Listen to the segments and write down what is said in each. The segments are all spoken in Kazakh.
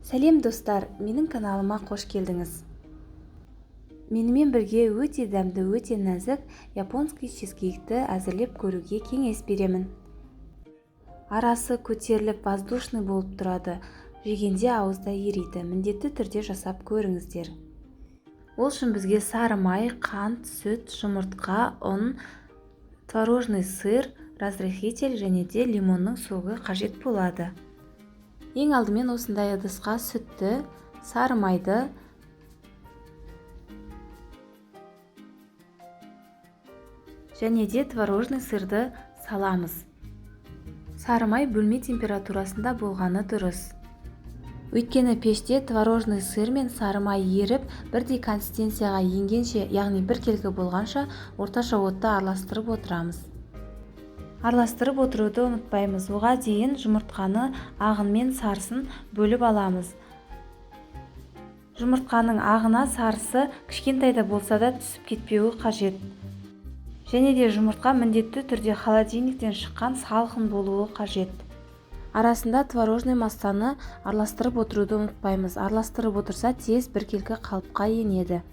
Сәлем достар, менің каналыма қош келдіңіз. Менімен бірге өте дәмді, өте нәзік японский чизкейкті әзірлеп көруге кеңес беремін. Арасы көтеріліп воздушный болып тұрады, жегенде ауызда ериді. Міндетті түрде жасап көріңіздер. Ол үшін бізге сары май, қант, сүт, жұмыртқа, ұн, творожный сыр, разрыхитель және де лимонның соғы қажет болады. Ең алдымен осындай ыдысқа сүтті, сары майды, және де творожный сырды саламыз. Сары май бөлме температурасында болғаны дұрыс. Өйткені пеште творожный сыр мен сары май еріп, бірдей консистенцияға енгенше, яғни бір келгі болғанша орташа отта араластырып отырамыз. Араластырып отыруды ұмытпаймыз. Оға дейін жұмыртқаны ағын мен сарысын бөліп аламыз. Жұмыртқаның ағына сарысы кішкентай да болса да түсіп кетпеуі қажет. Және де жұмыртқа міндетті түрде холодильниктен шыққан салқын болуы қажет. Арасында творожный массаны араластырып отыруды ұмытпаймыз. Араластырып отырса тез біркелкі қалыпқа енеді.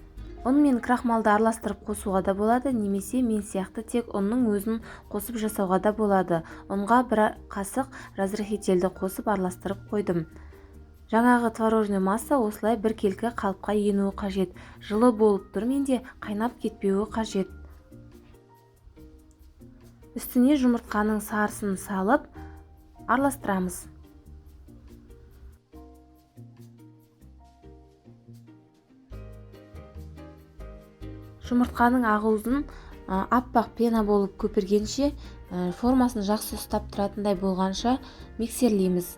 Ұн мен крахмалды араластырып қосуға да болады, немесе мен сияқты тек ұнның өзін қосып жасауға да болады. Ұнға бір қасық разрыхительді қосып араластырып қойдым. Жаңағы творожный масса осылай біркелкі қалыпқа енуі қажет. Жылы болып тұр менде, қайнап кетпеуі қажет. Үстіне жұмыртқаның сарысын салып араластырамыз. Жұмыртқаның ағуызын аппақ пена болып көпіргенше, формасын жақсы ұстап тұратындай болғанша миксерлейміз.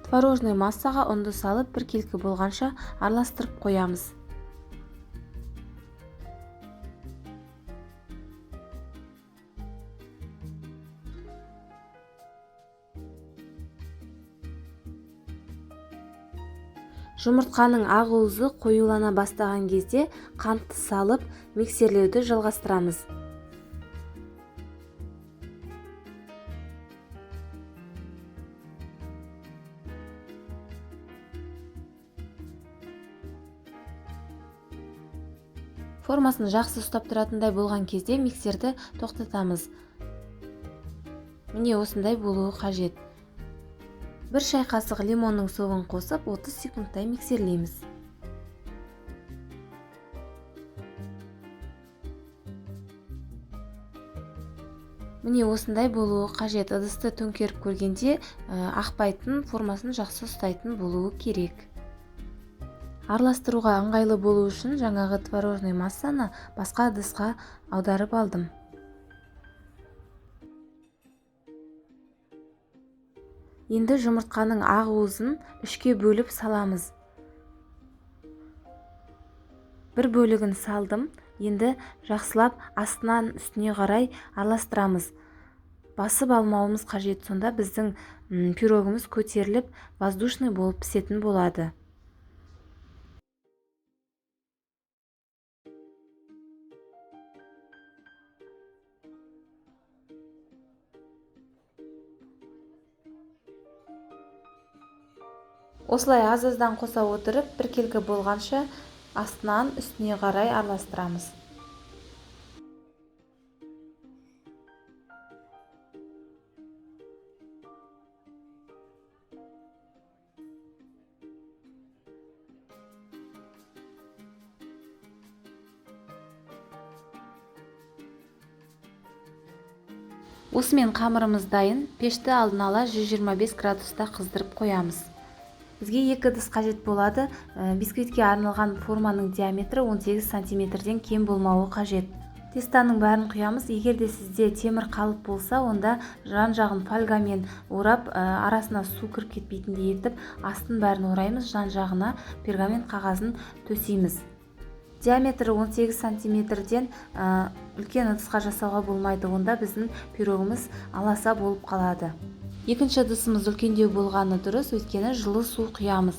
Творожный массаға ұнды салып біркелкі болғанша араластырып қоямыз. Жұмыртқаның ағуызы қоюлана бастаған кезде қантты салып миксерлеуді жалғастырамыз. Формасын жақсы ұстап тұратындай болған кезде миксерді тоқтатамыз. Міне осындай болуы қажет. Бір шай қасық лимонның соғын қосып 30 секундтай миксерлейміз. Міне осындай болуы қажет. Ыдысты төңкеріп көргенде ақпайтын, формасын жақсы ұстайтын болуы керек. Араластыруға ыңғайлы болу үшін жаңағы творожный массаны басқа ыдысқа аударып алдым. Енді жұмыртқаның ағуызын үшке бөліп саламыз. Бір бөлігін салдым. Енді жақсылап астынан үстіне қарай араластырамыз. Басып алмауымыз қажет, сонда біздің пирогымыз көтеріліп, воздушный болып пісетін болады. Осылай аз-аздан қоса отырып, біркелкі болғанша астынан үстіне қарай араластырамыз. Осымен қамырымыз дайын. Пешті алдын ала 125 градуста қыздырып қоямыз. Бізге екі ыдыс қажет болады. Бисквитке арналған форманың диаметрі 18 сантиметрден кем болмауы қажет. Тестаның бәрін құямыз. Егер де сізде темір қалып болса, онда жан-жағын фольгамен орап, арасына су кіріп кетпейтіндей етіп, астын бәрін ораймыз, жан-жағына пергамент қағазын төсейміз. Диаметрі 18 сантиметрден үлкен ыдысқа жасауға болмайды, онда біздің пирогымыз аласа болып қалады. Екінші ыдысымыз үлкендеу болғаны дұрыс, өйткені жылы су құямыз.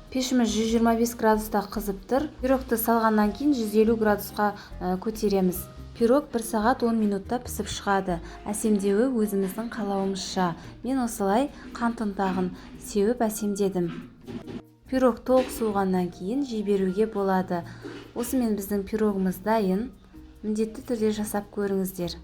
Пешіміз 125 градуста қызып тұр. Пирогты салғаннан кейін 150 градусқа көтереміз. Пирог 1 сағат 10 минутта пісіп шығады. Әсемдеуі өзіміздің қалауымызша. Мен осылай қант ұнтағын сеуіп әсемдедім. Пирог толық суығаннан кейін жей болады. Осымен біздің пирогымыз дайын. Міндетті түрде жасап көріңіздер.